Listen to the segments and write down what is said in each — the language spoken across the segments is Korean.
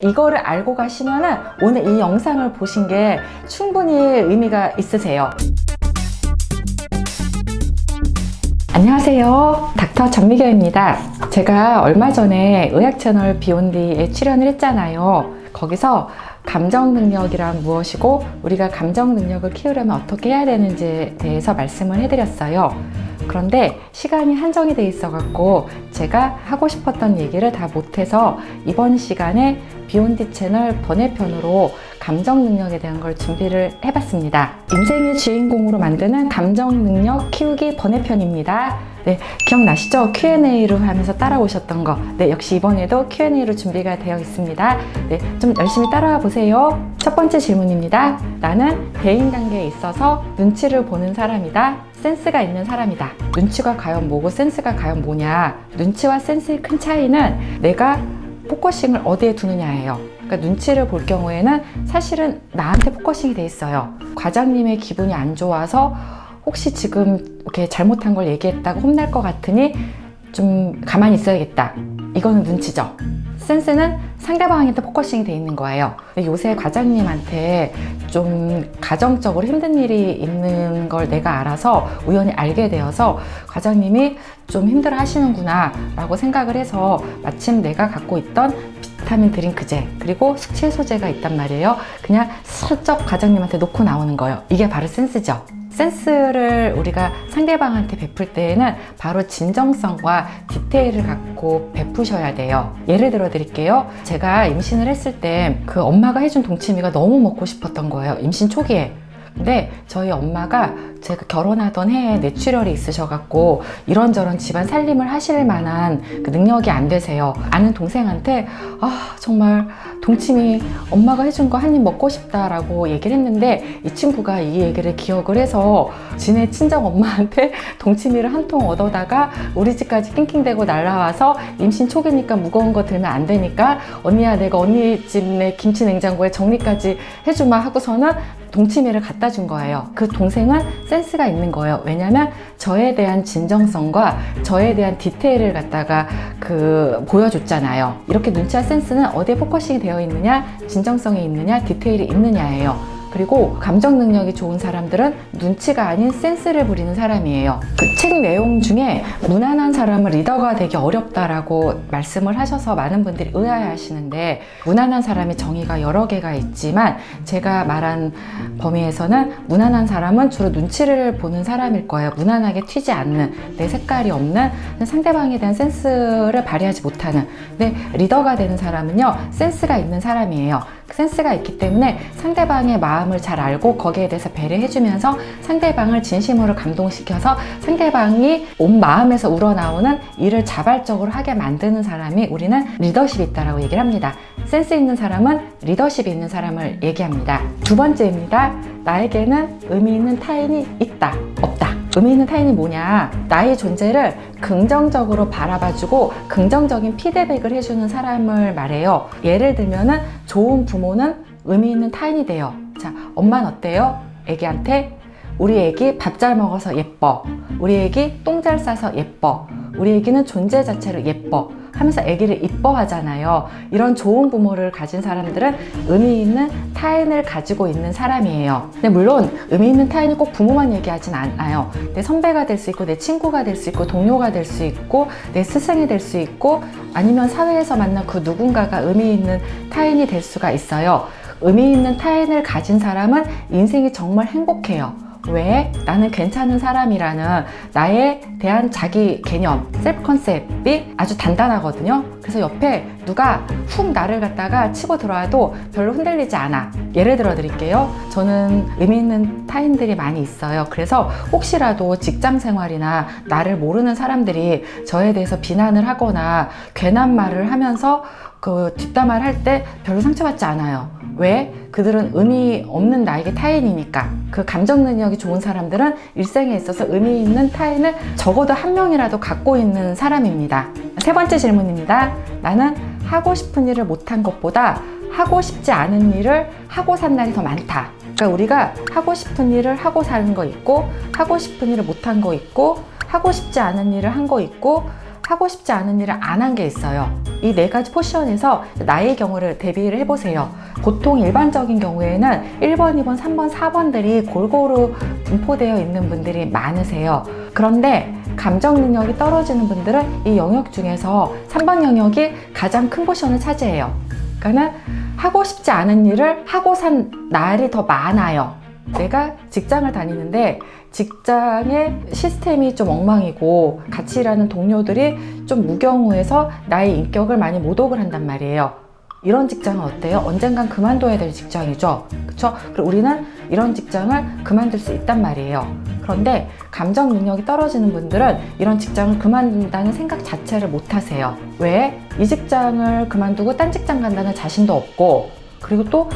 이거를 알고 가시면은 오늘 이 영상을 보신 게 충분히 의미가 있으세요. 안녕하세요. 닥터 전미경입니다. 제가 얼마 전에 의학 채널 비욘디에 출연을 했잖아요. 거기서 감정 능력이란 무엇이고 우리가 감정 능력을 키우려면 어떻게 해야 되는지에 대해서 말씀을 해드렸어요. 그런데 시간이 한정이 돼 있어 갖고 제가 하고 싶었던 얘기를 다 못해서 이번 시간에 비욘디 채널 번외편으로 감정 능력에 대한 걸 준비를 해봤습니다. 인생의 주인공으로 만드는 감정 능력 키우기 번외편입니다. 네, 기억나시죠? Q&A로 하면서 따라오셨던 거. 네, 역시 이번에도 Q&A로 준비가 되어 있습니다. 네, 좀 열심히 따라와 보세요. 첫 번째 질문입니다. 나는 대인관계에 있어서 눈치를 보는 사람이다. 센스가 있는 사람이다. 눈치가 과연 뭐고 센스가 과연 뭐냐? 눈치와 센스의 큰 차이는 내가 포커싱을 어디에 두느냐예요. 그러니까 눈치를 볼 경우에는 사실은 나한테 포커싱이 돼 있어요. 과장님의 기분이 안 좋아서 혹시 지금 이렇게 잘못한 걸 얘기했다고 혼날 것 같으니 좀 가만히 있어야겠다. 이거는 눈치죠. 센스는 상대방한테 포커싱이 돼 있는 거예요. 요새 과장님한테 좀 가정적으로 힘든 일이 있는 걸 내가 알아서 우연히 알게 되어서 과장님이 좀 힘들어 하시는구나 라고 생각을 해서 마침 내가 갖고 있던 비타민 드링크제 그리고 숙취해소제가 있단 말이에요. 그냥 슬쩍 과장님한테 놓고 나오는 거예요. 이게 바로 센스죠. 센스를 우리가 상대방한테 베풀 때에는 바로 진정성과 디테일을 갖고 베푸셔야 돼요. 예를 들어 드릴게요. 제가 임신을 했을 때 그 엄마가 해준 동치미가 너무 먹고 싶었던 거예요. 임신 초기에. 근데 저희 엄마가 제가 결혼하던 해에 뇌출혈이 있으셔갖고 이런저런 집안 살림을 하실 만한 그 능력이 안 되세요. 아는 동생한테 정말 동치미 엄마가 해준 거 한 입 먹고 싶다라고 얘기를 했는데 이 친구가 이 얘기를 기억을 해서 지네 친정 엄마한테 동치미를 한 통 얻어다가 우리 집까지 낑낑대고 날라와서 임신 초기니까 무거운 거 들면 안 되니까 언니야 내가 언니 집 내 김치 냉장고에 정리까지 해주마 하고서는 동치미를 갖다 준 거예요. 그 동생은 센스가 있는 거예요. 왜냐면 저에 대한 진정성과 저에 대한 디테일을 갖다가 보여줬잖아요. 이렇게 눈치와 센스는 어디에 포커싱이 되어 있느냐, 진정성이 있느냐, 디테일이 있느냐예요. 그리고 감정 능력이 좋은 사람들은 눈치가 아닌 센스를 부리는 사람이에요. 그 책 내용 중에 무난한 사람은 리더가 되기 어렵다라고 말씀을 하셔서 많은 분들이 의아해하시는데 무난한 사람이 정의가 여러 개가 있지만 제가 말한 범위에서는 무난한 사람은 주로 눈치를 보는 사람일 거예요. 무난하게 튀지 않는, 내 색깔이 없는, 상대방에 대한 센스를 발휘하지 못하는. 근데 리더가 되는 사람은요, 센스가 있는 사람이에요. 센스가 있기 때문에 상대방의 마음을 잘 알고 거기에 대해서 배려해주면서 상대방을 진심으로 감동시켜서 상대방이 온 마음에서 우러나오는 일을 자발적으로 하게 만드는 사람이 우리는 리더십이 있다라고 얘기를 합니다. 센스 있는 사람은 리더십이 있는 사람을 얘기합니다. 두 번째입니다. 나에게는 의미 있는 타인이 있다, 없다. 의미 있는 타인이 뭐냐? 나의 존재를 긍정적으로 바라봐주고 긍정적인 피드백을 해주는 사람을 말해요. 예를 들면은 좋은 부모는 의미 있는 타인이 돼요. 자, 엄마는 어때요? 애기한테 우리 애기 밥 잘 먹어서 예뻐. 우리 애기 똥 잘 싸서 예뻐. 우리 애기는 존재 자체로 예뻐. 하면서 애기를 이뻐하잖아요. 이런 좋은 부모를 가진 사람들은 의미 있는 타인을 가지고 있는 사람이에요. 근데 물론 의미 있는 타인이 꼭 부모만 얘기하진 않아요. 내 선배가 될 수 있고 내 친구가 될 수 있고 동료가 될 수 있고 내 스승이 될 수 있고 아니면 사회에서 만난 그 누군가가 의미 있는 타인이 될 수가 있어요. 의미 있는 타인을 가진 사람은 인생이 정말 행복해요. 왜? 나는 괜찮은 사람이라는 나에 대한 자기 개념, 셀프 컨셉이 아주 단단하거든요. 그래서 옆에 누가 훅 나를 갖다가 치고 들어와도 별로 흔들리지 않아. 예를 들어 드릴게요. 저는 의미 있는 타인들이 많이 있어요. 그래서 혹시라도 직장 생활이나 나를 모르는 사람들이 저에 대해서 비난을 하거나 괜한 말을 하면서 뒷담화를 할 때 별로 상처받지 않아요. 왜? 그들은 의미 없는 나에게 타인이니까. 그 감정 능력이 좋은 사람들은 일생에 있어서 의미 있는 타인을 적어도 한 명이라도 갖고 있는 사람입니다. 세 번째 질문입니다. 나는 하고 싶은 일을 못한 것보다 하고 싶지 않은 일을 하고 산 날이 더 많다. 그러니까 우리가 하고 싶은 일을 하고 사는 거 있고 하고 싶은 일을 못한 거 있고 하고 싶지 않은 일을 한 거 있고 하고 싶지 않은 일을 안 한 게 있어요. 이 네 가지 포션에서 나의 경우를 대비를 해보세요. 보통 일반적인 경우에는 1번, 2번, 3번, 4번들이 골고루 분포되어 있는 분들이 많으세요. 그런데 감정 능력이 떨어지는 분들은 이 영역 중에서 3번 영역이 가장 큰 포션을 차지해요. 그러니까 하고 싶지 않은 일을 하고 산 날이 더 많아요. 내가 직장을 다니는데 직장의 시스템이 좀 엉망이고 같이 일하는 동료들이 좀 무경우해서 나의 인격을 많이 모독을 한단 말이에요. 이런 직장은 어때요? 언젠간 그만둬야 될 직장이죠. 그쵸? 그리고 우리는 이런 직장을 그만둘 수 있단 말이에요. 그런데 감정 능력이 떨어지는 분들은 이런 직장을 그만둔다는 생각 자체를 못 하세요. 왜? 이 직장을 그만두고 딴 직장 간다는 자신도 없고, 그리고 또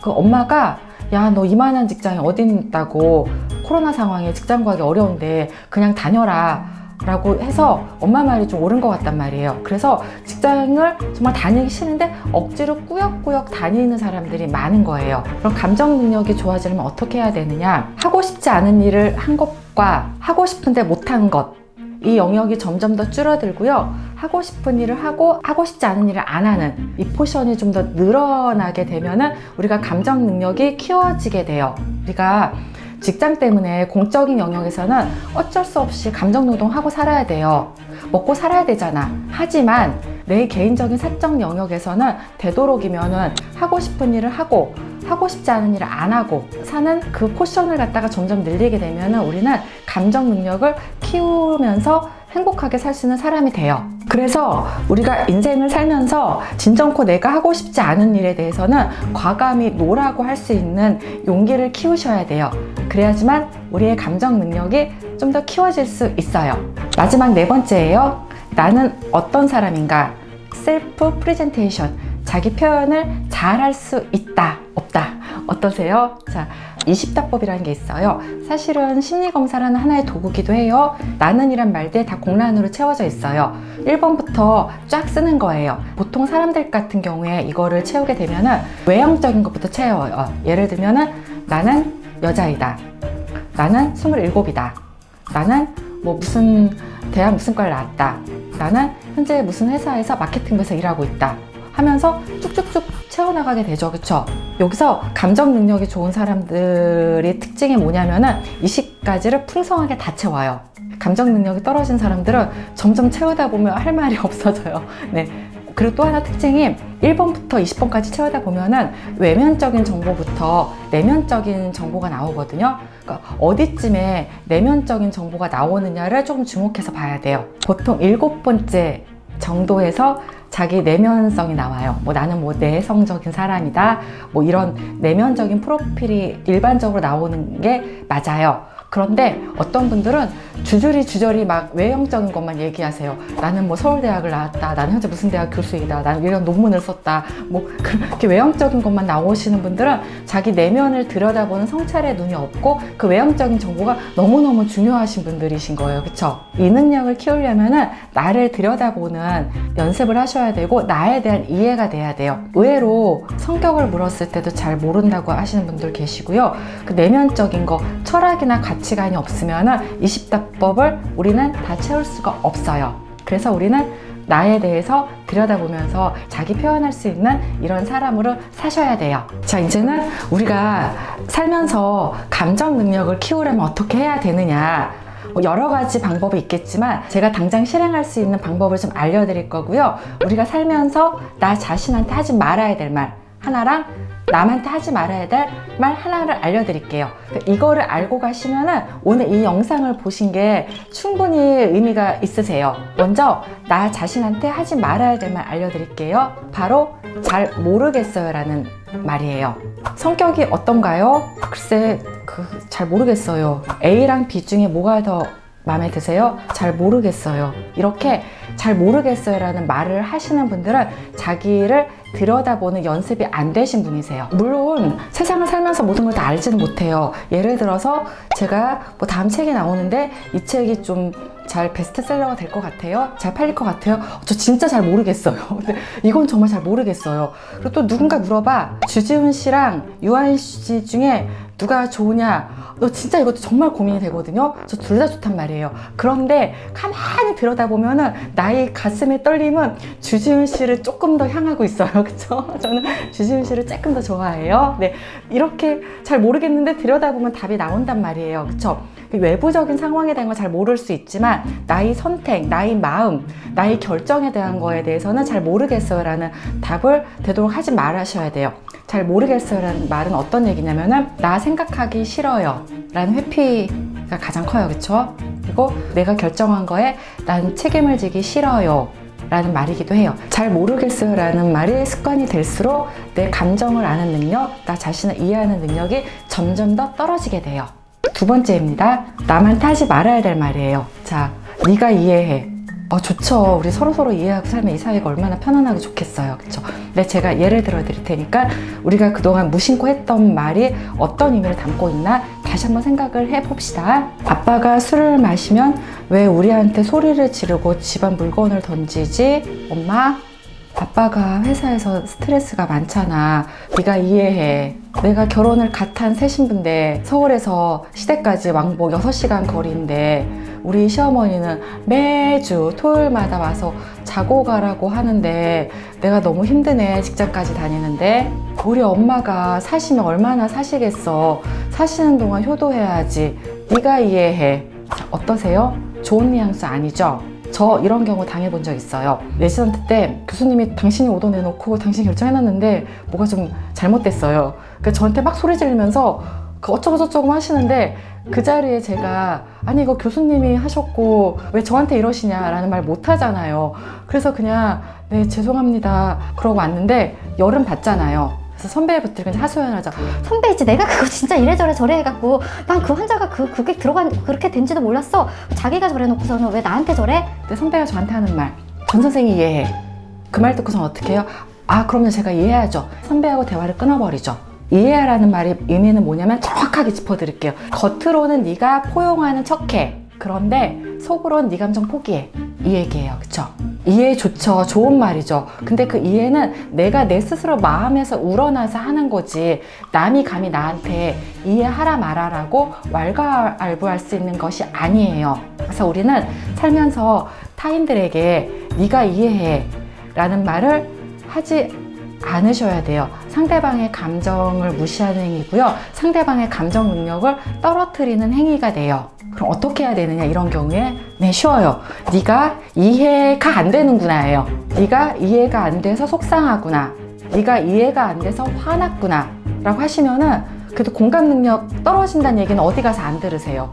그 엄마가 야, 너 이만한 직장이 어디 있다고, 코로나 상황에 직장 구하기 어려운데 그냥 다녀라 라고 해서 엄마 말이 좀 옳은 것 같단 말이에요. 그래서 직장을 정말 다니기 싫은데 억지로 꾸역꾸역 다니는 사람들이 많은 거예요. 그럼 감정 능력이 좋아지려면 어떻게 해야 되느냐? 하고 싶지 않은 일을 한 것과 하고 싶은데 못한 것, 이 영역이 점점 더 줄어들고요. 하고 싶은 일을 하고 하고 싶지 않은 일을 안 하는 이 포션이 좀 더 늘어나게 되면은 우리가 감정 능력이 키워지게 돼요. 우리가 직장 때문에 공적인 영역에서는 어쩔 수 없이 감정 노동하고 살아야 돼요. 먹고 살아야 되잖아. 하지만 내 개인적인 사적 영역에서는 되도록이면은 하고 싶은 일을 하고 하고 싶지 않은 일을 안 하고 사는 그 포션을 갖다가 점점 늘리게 되면은 우리는 감정 능력을 키우면서 행복하게 살 수 있는 사람이 돼요. 그래서 우리가 인생을 살면서 진정코 내가 하고 싶지 않은 일에 대해서는 과감히 노라고 할 수 있는 용기를 키우셔야 돼요. 그래야지만 우리의 감정 능력이 좀 더 키워질 수 있어요. 마지막 네 번째예요. 나는 어떤 사람인가? 셀프 프레젠테이션. 자기 표현을 잘 할 수 있다, 없다. 어떠세요? 자, 20답법이라는 게 있어요. 사실은 심리검사라는 하나의 도구기도 해요. 나는 이란 말들 다 공란으로 채워져 있어요. 1번부터 쫙 쓰는 거예요. 보통 사람들 같은 경우에 이거를 채우게 되면은 외형적인 것부터 채워요. 예를 들면은 나는 여자이다. 나는 27이다. 나는 뭐 무슨 대학 무슨 과를 나왔다. 나는 현재 무슨 회사에서 마케팅부에서 일하고 있다. 하면서 쭉쭉쭉 채워나가게 되죠. 그쵸? 여기서 감정 능력이 좋은 사람들의 특징이 뭐냐면은 20가지를 풍성하게 다 채워요. 감정 능력이 떨어진 사람들은 점점 채우다 보면 할 말이 없어져요. 네. 그리고 또 하나 특징이 1번부터 20번까지 채우다 보면은 외면적인 정보부터 내면적인 정보가 나오거든요. 그러니까 어디쯤에 내면적인 정보가 나오느냐를 조금 주목해서 봐야 돼요. 보통 7번째 정도에서 자기 내면성이 나와요. 뭐 나는 뭐 내성적인 사람이다. 뭐 이런 내면적인 프로필이 일반적으로 나오는 게 맞아요. 그런데 어떤 분들은 주저리 막 외형적인 것만 얘기하세요. 나는 뭐 서울대학을 나왔다. 나는 현재 무슨 대학 교수이다. 나는 이런 논문을 썼다. 뭐 그렇게 외형적인 것만 나오시는 분들은 자기 내면을 들여다보는 성찰의 눈이 없고 그 외형적인 정보가 너무너무 중요하신 분들이신 거예요. 그쵸? 이 능력을 키우려면은 나를 들여다보는 연습을 하셔야 되고 나에 대한 이해가 돼야 돼요. 의외로 성격을 물었을 때도 잘 모른다고 하시는 분들 계시고요. 그 내면적인 거, 철학이나 가치관이 없으면은 20답법을 우리는 다 채울 수가 없어요. 그래서 우리는 나에 대해서 들여다보면서 자기 표현할 수 있는 이런 사람으로 사셔야 돼요. 자, 이제는 우리가 살면서 감정 능력을 키우려면 어떻게 해야 되느냐. 여러 가지 방법이 있겠지만 제가 당장 실행할 수 있는 방법을 좀 알려드릴 거고요. 우리가 살면서 나 자신한테 하지 말아야 될 말 하나랑 남한테 하지 말아야 될 말 하나를 알려드릴게요. 이거를 알고 가시면은 오늘 이 영상을 보신 게 충분히 의미가 있으세요. 먼저 나 자신한테 하지 말아야 될 말 알려드릴게요. 바로 잘 모르겠어요 라는 말이에요. 성격이 어떤가요? 글쎄 잘 모르겠어요. A랑 B 중에 뭐가 더 마음에 드세요? 잘 모르겠어요. 이렇게 잘 모르겠어요 라는 말을 하시는 분들은 자기를 들여다보는 연습이 안 되신 분이세요. 물론 세상을 살면서 모든 걸 다 알지는 못해요. 예를 들어서 제가 뭐 다음 책이 나오는데 이 책이 좀 잘 베스트셀러가 될 것 같아요? 잘 팔릴 것 같아요? 저 진짜 잘 모르겠어요. 근데 이건 정말 잘 모르겠어요. 그리고 또 누군가 물어봐. 주지훈 씨랑 유아인 씨 중에 누가 좋으냐? 너 진짜 이것도 정말 고민이 되거든요. 저 둘 다 좋단 말이에요. 그런데 가만히 들여다보면은 나의 가슴의 떨림은 주지훈 씨를 조금 더 향하고 있어요. 그쵸? 저는 주지훈 씨를 조금 더 좋아해요. 네. 이렇게 잘 모르겠는데 들여다보면 답이 나온단 말이에요. 그쵸? 외부적인 상황에 대한 걸 잘 모를 수 있지만 나의 선택, 나의 마음, 나의 결정에 대한 거에 대해서는 잘 모르겠어요 라는 답을 되도록 하지 말으셔야 돼요. 잘 모르겠어요 라는 말은 어떤 얘기냐면은 나 생각하기 싫어요 라는 회피가 가장 커요. 그쵸? 그리고 내가 결정한 거에 난 책임을 지기 싫어요 라는 말이기도 해요. 잘 모르겠어요 라는 말이 습관이 될수록 내 감정을 아는 능력, 나 자신을 이해하는 능력이 점점 더 떨어지게 돼요. 두 번째입니다. 남한테 하지 말아야 될 말이에요. 자, 네가 이해해. 좋죠. 우리 서로 이해하고 살면 이 사회가 얼마나 편안하고 좋겠어요. 그쵸? 근데 제가 예를 들어 드릴 테니까 우리가 그동안 무심코 했던 말이 어떤 의미를 담고 있나 다시 한번 생각을 해봅시다. 아빠가 술을 마시면 왜 우리한테 소리를 지르고 집안 물건을 던지지? 엄마? 아빠가 회사에서 스트레스가 많잖아. 네가 이해해. 내가 결혼을 갓 한 새 신부인데 서울에서 시댁까지 왕복 6시간 거리인데 우리 시어머니는 매주 토요일마다 와서 자고 가라고 하는데 내가 너무 힘드네. 직장까지 다니는데. 우리 엄마가 사시면 얼마나 사시겠어. 사시는 동안 효도해야지. 네가 이해해. 어떠세요? 좋은 뉘앙스 아니죠? 저 이런 경우 당해본 적 있어요. 레지던트 때 교수님이 당신이 오더 내놓고 당신이 결정해놨는데 뭐가 좀 잘못됐어요. 그러니까 저한테 막 소리 지르면서 어쩌고 저쩌고 하시는데 그 자리에 제가 아니 이거 교수님이 하셨고 왜 저한테 이러시냐 라는 말 못하잖아요. 그래서 그냥 네 죄송합니다 그러고 왔는데 열은 받잖아요. 그래서 선배를 붙들고 하소연을 하자. 선배 이제 내가 그거 진짜 이래저래 저래 해갖고 난 그 환자가 그게 그렇게 된지도 몰랐어. 자기가 저래 놓고서는 왜 나한테 저래? 근데 선배가 저한테 하는 말, 전 선생이 이해해. 그 말 듣고선 어떻게 해요? 그러면 제가 이해하죠. 선배하고 대화를 끊어버리죠. 이해하라는 말의 의미는 뭐냐면 정확하게 짚어드릴게요. 겉으로는 네가 포용하는 척해. 그런데 속으로는 네 감정 포기해. 이 얘기예요. 그쵸? 이해 좋죠. 좋은 말이죠. 근데 그 이해는 내가 내 스스로 마음에서 우러나서 하는 거지 남이 감히 나한테 이해하라 말아라고 왈가왈부할 수 있는 것이 아니에요. 그래서 우리는 살면서 타인들에게 네가 이해해 라는 말을 하지 않으셔야 돼요. 상대방의 감정을 무시하는 행위고요. 상대방의 감정 능력을 떨어뜨리는 행위가 돼요. 그럼 어떻게 해야 되느냐 이런 경우에 네 쉬워요. 네가 이해가 안 되는구나 예요. 네가 이해가 안 돼서 속상하구나. 네가 이해가 안 돼서 화났구나 라고 하시면은 그래도 공감 능력 떨어진다는 얘기는 어디 가서 안 들으세요.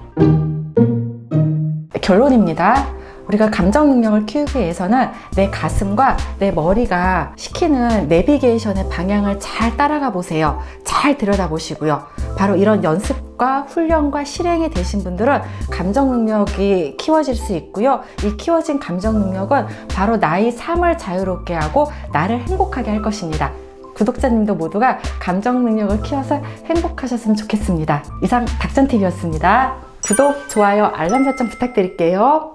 결론입니다. 우리가 감정 능력을 키우기 위해서는 내 가슴과 내 머리가 시키는 내비게이션의 방향을 잘 따라가 보세요. 잘 들여다보시고요. 바로 이런 연습과 훈련과 실행이 되신 분들은 감정 능력이 키워질 수 있고요. 이 키워진 감정 능력은 바로 나의 삶을 자유롭게 하고 나를 행복하게 할 것입니다. 구독자님도 모두가 감정 능력을 키워서 행복하셨으면 좋겠습니다. 이상 닥전TV였습니다. 구독, 좋아요, 알람 설정 부탁드릴게요.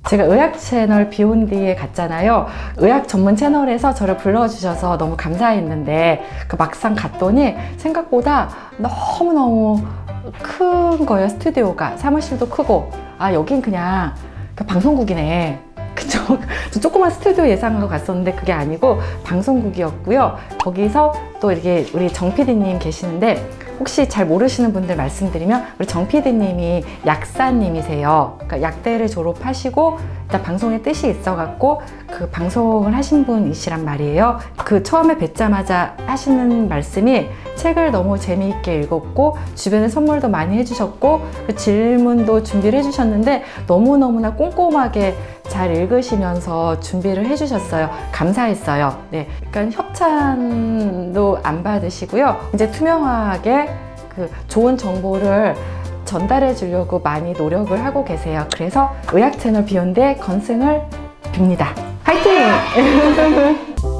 제가 의학 채널 비욘디에 갔잖아요. 의학 전문 채널에서 저를 불러주셔서 너무 감사했는데 막상 갔더니 생각보다 너무너무 큰 거예요. 스튜디오가. 사무실도 크고 여긴 그냥 방송국이네. 그쵸? 저 조그만 스튜디오 예상하고 갔었는데 그게 아니고 방송국이었고요. 거기서 또 이렇게 우리 정 PD님 계시는데 혹시 잘 모르시는 분들 말씀드리면 우리 정 PD님이 약사님이세요. 그러니까 약대를 졸업하시고 일단 방송에 뜻이 있어갖고 그 방송을 하신 분이시란 말이에요. 그 처음에 뵙자마자 하시는 말씀이 책을 너무 재미있게 읽었고 주변에 선물도 많이 해주셨고 그 질문도 준비를 해주셨는데 너무너무나 꼼꼼하게 잘 읽으시면서 준비를 해주셨어요. 감사했어요. 네, 그러니까 협찬도 안 받으시고요. 이제 투명하게 그 좋은 정보를 전달해 주려고 많이 노력을 하고 계세요. 그래서 의학 채널 비욘드의 건승을 빕니다. 화이팅!